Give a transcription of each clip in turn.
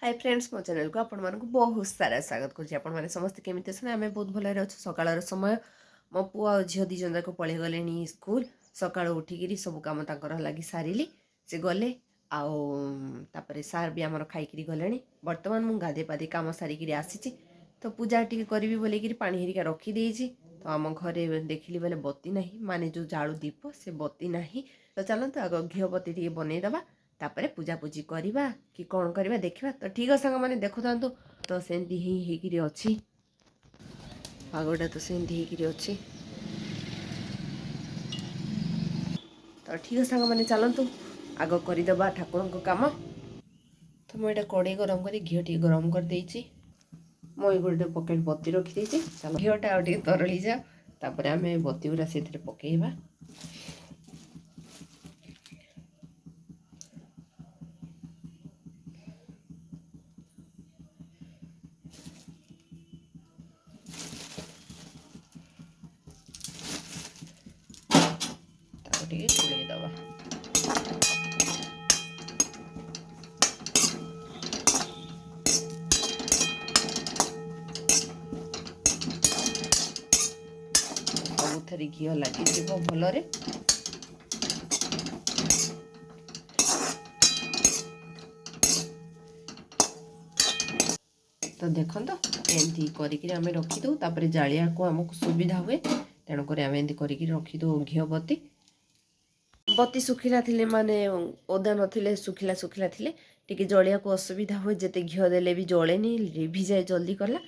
Hi friends मो channel को आपण मानक बहुत सारा स्वागत कर समस्त केमी अच्छे आम बहुत भलि अच्छे सकाल समय मो पुआ और झील दी जन को पढ़े गले स्कूल सका उठिकी सब कम लगी सारे से गले आउे सार भी आमर खाई गले बर्तमान मुझे गाधे पाधे कम सारिकी आसी तो पूजा टी करी बोलिकी पा हेरिका रखीदे तो आम घरे देखिली बेले बत्ती ना माने जो जाड़ू दीप से बत्ती ना तो चलते आग घीओ बत्ती टे बनईदबा तापर पूजापूजी करवा कि कौन करवा देखा तो ठीक है सांग मैंने देखु था तो सेमती ही अच्छी पागटा तो सेमती अच्छी तो ठीक है सांग मैंने चलतु आग करदे ठाकुर को कम तो मुझे कड़े गरम कर घी टे गरम कर देती मुझे गोटे पकेट बत्ती रखी चल घीटा आगे तरली जाओ तापर आम बत्ती गुरा से पकईवा दबा सबुथरे घी लगी भलरे तो देखो एमती करें रखीदू तापर जालिया को आमको सुविधा हुए तेणुक आम एमती कर रखीदू घी बत्ती बत्ती सुखिला थिले माने ओदा नथिले सुखिला सुखिला थिले टिके जलिया को असुविधा हुए जेते घी देले भी जलेनी लिभि जाए जल्दी कला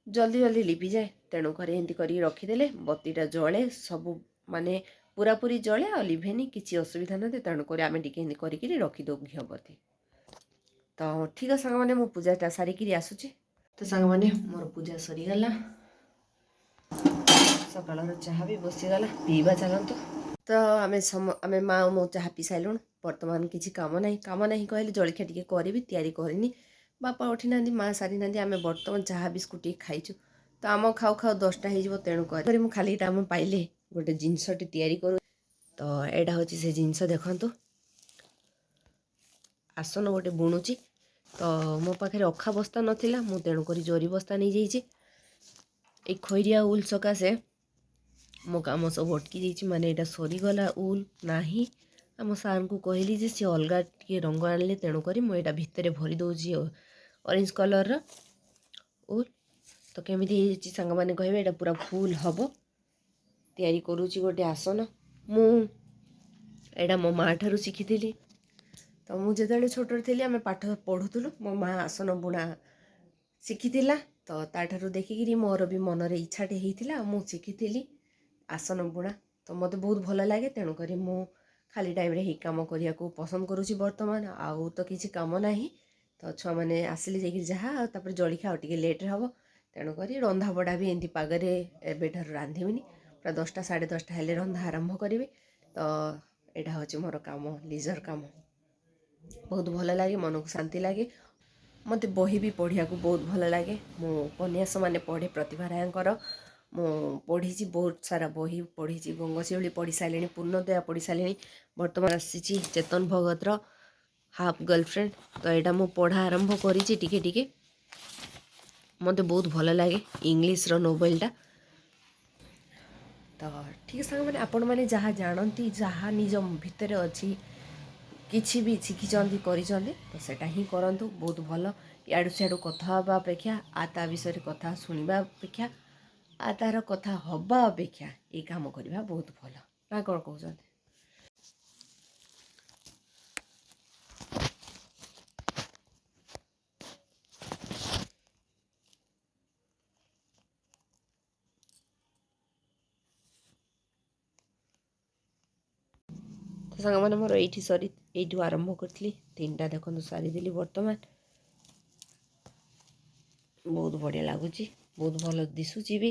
जल्दी जल्दी लिभि जाए तेणुक एमती कर रखीदे बत्तीटा जले सब माने पूरा पूरी जले आ लिभेनी किसी असुविधा ना तेणुक आम टिके कर रखीदू घी बत्ती तो ठीक है सांग मैंने मो पूजाटा सारिकी आसुची तो सांग मैंने मोर पूजा सरीगला सकाल चाह भी बसीगला पीवा चलतु तो आम माँ मो चाह पी सारूँ बर्तमान किसी काम ना कहले जलखिया टी करी करनी बापा उठी ना माँ सारी ना आम बर्तमान चाह बिस्कुट खाइचु तो आम खाऊ खाऊ 10टा हो तेणुक मुझे खाली आम पाइले गोटे जिनसटे तैयारी करूँ तो यहाँ हूँ से जिनस देखु आसन गोटे बुणुची तो मो पाखे अखा बस्ता नाला मुझे तेणुक जरी बस्ता नहीं जाइए ये खैरिया उल सकाशे मो कम सब अटकी जाइए माने यहाँ सरीगला उल ना आम सार को कहली जे सी अलग टे रंग आने तेणुक मुझे भितर भरी दूसरी ऑरेंज कलर उल तो केमी सांग मैंने कहे यहाँ पूरा फुल हम तैयारी करुँची गोटे आसन मुझा मो माँ ठारू शिखी तो मुझे छोट थी आम पाठ पढ़ुलु मो माँ आसन बुणा शिखीला तो ताठारू देखिकी मोर भी मनरे इच्छाटे होता मुझे शिखी आसन बुणा तो मत बहुत भल लगे तेणुक मु खाली टाइम रे ही काम करने को पसंद करुँची बर्तमान आउ तो किसी काम ना तो छुआ मैंने आसिले जाकि जहाँ तापर जलखिया टे लेट्रे हम तेणुक रंधा बड़ा भी एमती पागरे एबेठार रांधिबिनी पूरा 10टा 10:30 हेले रंधा आरंभ करी तो यहाँ हूँ मोर काम लिजर काम बहुत भल लगे मन को शांति लगे मत बही भी पढ़िया को बहुत भल लगे मो उपन्यास मैंने पढ़े प्रतिभा रायर मु पढ़ी बहुत सारा बही पढ़ी गंगशिउली पढ़ी सारे पूर्णदया पढ़ी सारे बर्तमान आसी चेतन भगतर हाफ गर्लफ्रेंड तो यहाँ मु पढ़ा आरंभ करी टिके टिके मत बहुत भल लगे इंग्लीश नोवेलटा तो ठीक सांग मैंने आपण मैंने जहाँ जानती जहाँ निज भितर अच्छी किसी भी शिखी कर तो सेटा ही करंतु बहुत भल याडू सियाडू कथा हवा अपेक्षा आ विषय कथा शुणा अपेक्षा आ तार कथा हवा अपेक्षा ये काम करवा बहुत भल ना कौन कहते तो सांग मैंने मोर ये सरी यू आरंभ करी 3टा देखो सारीदेली बर्तमान बहुत बढ़िया लगुच बहुत भल दिशुची भी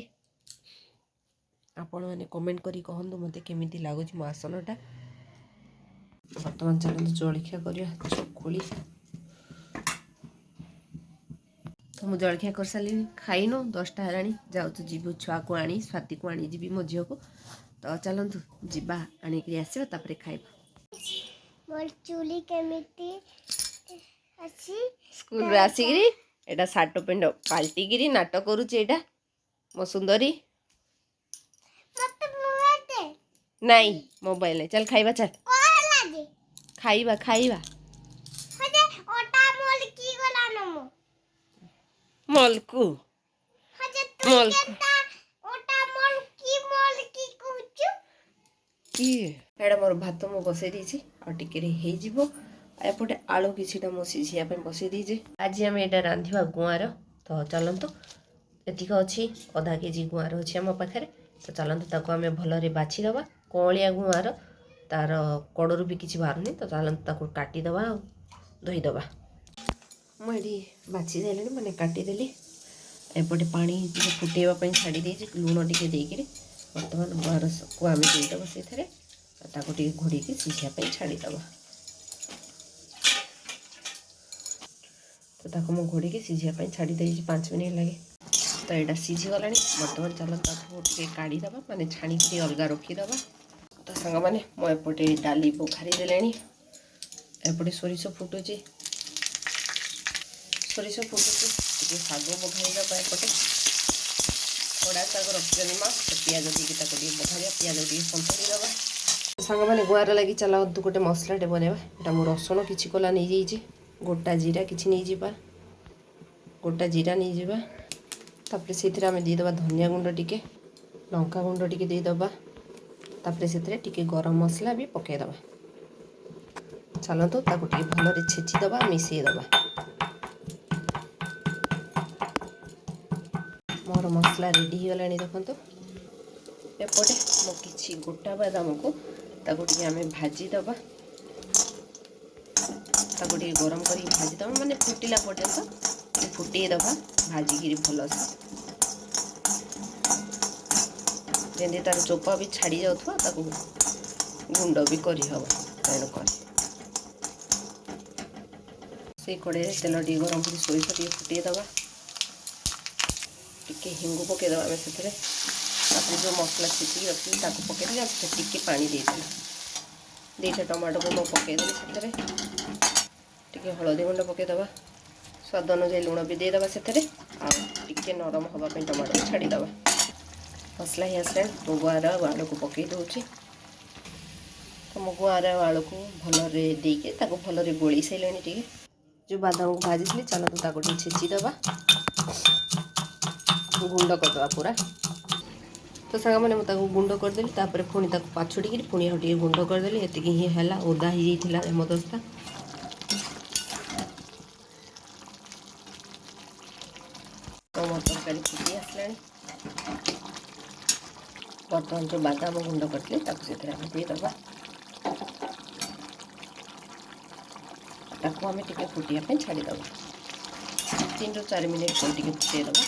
आपण मैंने कमेंट करी कहतु मत केमी लगुच मो आसनटा बर्तमान चलते जलखिया करवा चकुली तो मुझे जलखिया कर सारे खाइनु 10टा है जाऊँ जीवु छुआ को आनी स्वाति को आनी जी मो झील को तो चलतु जीवा आनिक आसवा तापर खाइबा मोर चुली केमिति स्कूल आसिकी एटा सार्ट पेंट पाल्टिकी नाट करुचे एटा मो सुंदरी नहीं मोबाइल नहीं चल खाइबा चल खाइबा खाइबा मलकू मलकू एटा मोर भात मु बसई दी एपटे आलू किसीटा मु सिझिया बसई दीजे आज आम एटा रांधिबा गुआर तो चलतु एतिक अच्छी आधा केजी गुआर अच्छी आम पाखे तो चलतु ताको आम भलरे बाछीदबा कलिया गुआर तार कड़ू भी किसी बाहर तो चलतु ताको काटिदबा धोईदबा मुझे बाछी देली मैंने काटिदेली एपटे पानी फुटेवाई छाड़ी देती लुण टे देकर बर्तमान गुआर को आम देदबा से घोड़ी सिझापी छाड़ीदबा तो ताको घोड़ी सिझापी छाड़ी 5 मिनट लगे तो यहाँ सिझीगला बर्तमान चल काढ़ीदबा माने छाणी अलग रखीदबा तो सांग मैंने मुझे डाली बघारी देले एपटे सोरिष फुटुचे शाग बघारीदबा एपटे खड़ा शाग रखी माँ पिज देकी बघारिया पिज टे संतुलीदबा सांग मैंने गुआर लगी चला गोटे मसलाटे बनवा यहाँ मो रसुण किसी कला नहीं जाइए गोटा जीरा किसी नहीं जा गोटा जीरा नहीं जावा तापर से आम देदबा धनिया गुंड टिके लंका गुंड टिके देदबा तापर से गरम मसला भी पकईदबा चलतु ताको भल छेचिदबा मिसईदबा मोर मसला रेडी हो गला देखु एपटे मो कि गोटा बादाम को आम भाजीदबा गरम कर भाजीदबा माने फुटिला पर्यंत फुटेदबा भाजिकी भलसे जमी तार चोपा भी छाड़ी जाऊा गुंड भी करहब तेणुक से कड़े तेल टे गरम कर सोरिष टे फुटेदबा टिके हिंगु पकईदबा आम से जो मसला छेचिकी रखी पकईदे टिके पानी देदेला दुईटा टमाटो को पकईदेली से हलदी गुंड पकईदबा स्वाद अनुसार लुण भी देदबा से टिके नरम हाँपाई टमाटो छाड़ीदबा मसला ही आसला मो गुआर आलू को पकई दूची तो मो गुआर आलू को भलरे देके भलरे गोली सारे टे जो बादाम को भाजी चलते ताको छेचिदबा गुंड करदबा पूरा तो सांग मैंने मुझे गुंड करदेली तापर पुणी पाछुड़ी पुणी आउ टे गुंड करदेली एति ही है ओदा ही जाइए हेमदस्ता तो मोर तरकारी फुटी आसला बर्तमान जो बादाम गुंड करते देदबा ताको आम टे फुटिया छाड़ीदबा 3 ରୁ 4 मिनिट पर टे फुटेदबा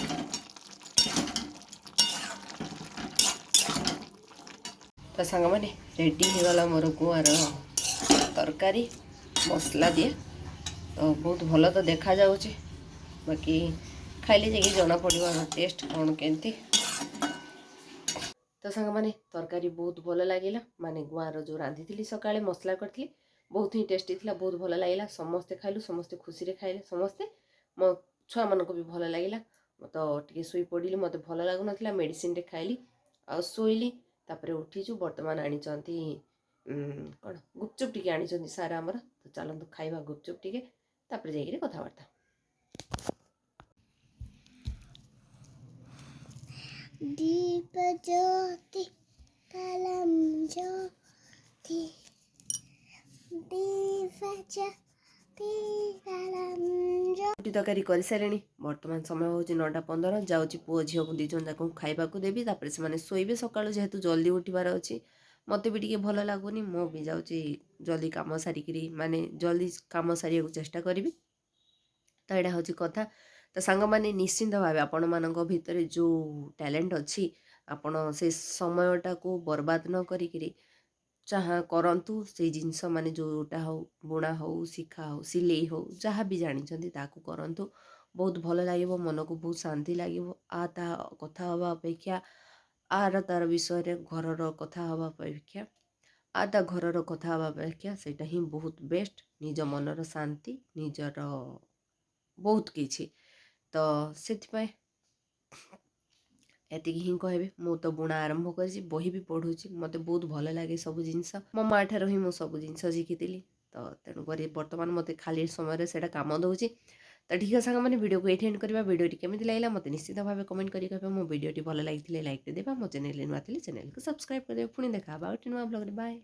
तो सांग मैंने रेडी हो गला मोर गुआर तरकारी मसला दिए तो बहुत भल तो देखा जाऊँचे बाकी खाइले जाकि जना पड़ो टेस्ट कौन केमती तो सांग मैंने तरकारी बहुत भल लगे माने गुआर जो रांधी थी सकाळे मसला करी बहुत ही टेस्टी थी बहुत भल लगे समस्ते खाइलु समस्ते खुशी रे खाइले समस्ते मो छुआ मन को भी भल लगे तो टे शुई पड़ी मत भल लगुन मेडिसिन रे खाइली आ शोइली तापर उठीचु बर्तमान आनी कौन गुपचुप टी आनी सारा आमर तो चलतु खाइबा गुपचुप टी तापर जाइए कथबार्ता दीप ज्योति कलम ज्योति दीप ज्योति कलम ज्योति तरकारी कर सारे बर्तमान समय हूँ 9:15 जाऊँगी पुओ झील को 2 जन जाक खाइबा देवी तापर से शोबे सका जेहेतु जल्दी उठबार अच्छी मत भी टे भल लगुनि मु भी जाऊँगी जल्दी कम सारिकी माने जल्दी कम सारे चेष्टा करी तो यहाँ हूँ कथा तो सांग मैंने निश्चिंत भाव आपण मान भितर जो टैलेंट अच्छी आपण से समयटा को बर्बाद न करी जहाँ करंतु से जिनस माने जोटा हो बुणा हो शिखा हो सिलाई हो जहाँ भी जानी ताकू करंतु बहुत भल लगे मन को बहुत शांति लगे आ ता कथा हवा अपेक्षा आर तार विषय घर कथा हवा अपेक्षा आ ता घर कथा हवा अपेक्षा सेटा ही बहुत बेस्ट निज मनर शांति निजर बहुत किछि तो से एतिक ही कहबे मु तो बुणा आरंभ कर बही भी पढ़ुची मते बहुत भल लगे सब जिनस मो माँ ठार ही मुझे सब जिन शिखी तो तेणुक बर्तमान मत खाली समय से कम दूसरी तो ठीक है सांग मैंने वीडियो को ये एंड करवा वीडियो केमी लगे मत निश्चित भाव कमेंट करेंगे मो वीडियो भल लगी लाइक दे मो चैनल नुआ चैनल को सब्सक्राइब कर पुणी देखा नुआ ब्लॉग बाय।